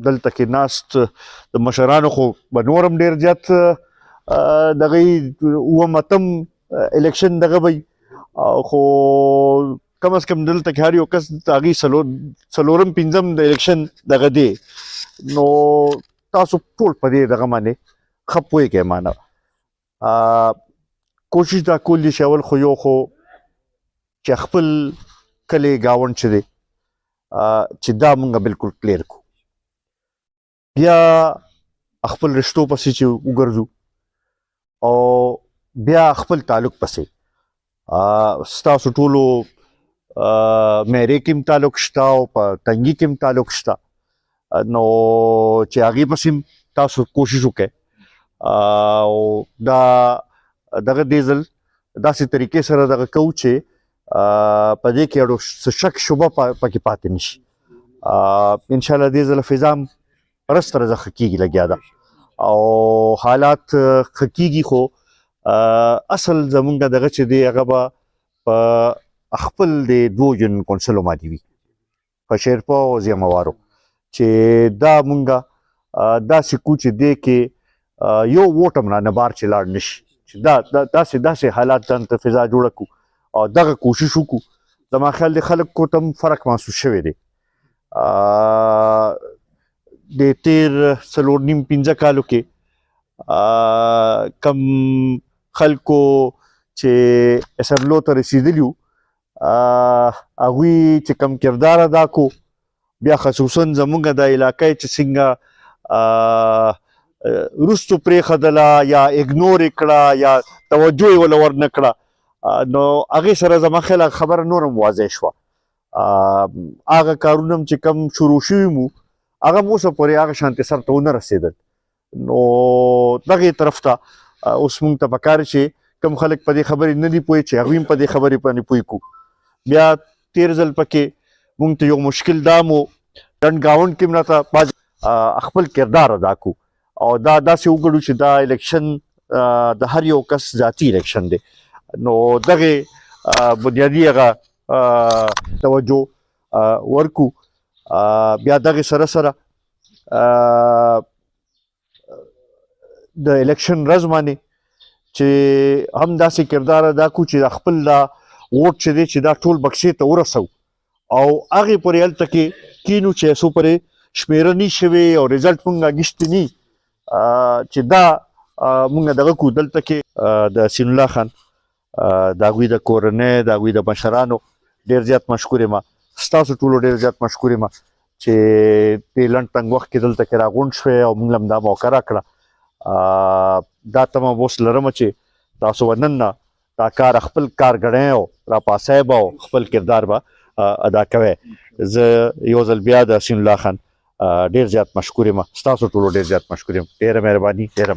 دلته کې ناست د مشرانو خو به نور هم ډېر زیات دغه اووم اتم الیکشن دغه به خو کم از کم دلته کې هر یو کس د هغې څلورم پنځم د الیکشن دغه دی نو تاسو ټول په دې دغه باندې ښه پوهېږئ مانه کوشش دا کولی شي اول خو یو خو چې خپل کلی ګاونډ چې دی چې دا مونږ بالکل کلیر کو بیا خپل رشتو پسې چې وګرځو او بیا خپل تعلق پسې ستاسو ټولو میرې کې هم تعلق شته او په تنګي کې هم تعلق شته نو چې هغې پسې تاسو کوشش وکړئ او دا دغه دې ځل داسې طریقې سره دغه کوو چې په دې کې اړو څه شک شبه پکې پاتې نه شي انشاءالله دې ځله فضا هم رس تر زه ښه کېږي لګیا ده او حالات ښه کېږي خو اصل زمونږ دغه چې دی هغه به په خپل د دوو یونین کونسلو باندې وي په شیرپا او زیموارو چې دا مونږه داسې کو چې دی کې یو ووټ هم رانه بار چې لاړ نه شي چې داسې حالات ځان ته فضا جوړه کړو او دغه کوشش وکړو زما خیال دی خلکو ته هم فرق محسوس شوی دی د تیر څلور نیم پنځه کالو کې کم خلکو چې اسمبلو ته رسېدلي وو هغوی چې کم کردار ادا کو بیا خصوصا زمونږ د علاقې چې څنګه وروستو پرېښودله یا اګنور یې کړه یا توجه یې ورله ورنه کړه نو هغې سره زما خیال خبره نور هم واضح شوه هغه کارونه هم چې کم شروع شوي مو هغه هم اوسه پورې هغه شانتې سر ته ونه رسېدل نو دغې طرف ته اوس مونږ ته پکار چې کم خلک په دې خبرې نه دي پوهې چې هغوی هم په دې خبرې باندې پوه کړو بیا تیر ځل پکې مونږ ته یو مشکل دا مو ډنډ ګاونډ کې هم راته خپل کردار ادا کړو او دا داسې وګڼو چې دا الیکشن د هر یو کس ذاتي الیکشن دی نو دغې بنیادي هغه توجه ورکو بیا دغې سره سره د الیکشن ورځ باندې چې هم داسې کردار ادا کړو چې خپل دا ووټ چې دی چې دا ټول بکسې ته ورسو او هغې پورې هلته کې کینو چې څو پورې شمېره نه شوې او رزلټ مونږ اخیستی نه چې دا مونږ دغه کړو دلته کې د حسین الله خان د هغوی د کورنۍ د هغوی د مشرانو ډېر زیات مشکور یم ستاسو ټولو ډېر زیات مشکور یم چې دې لنډ تنګ وخت کې دلته کې راغونډ شوی او مونږ هم دا موقع راکړه دا تمه اوس لرم چې تاسو به نن نه دا کار خپل کار ګڼئ او راپاڅئ به او خپل کردار به ادا کوئ زه یو ځل بیا د حسین الله خان ډېر زیات مشکور یم ستاسو ټولو ډېر زیات مشکور یم ډېره مهرباني ډېره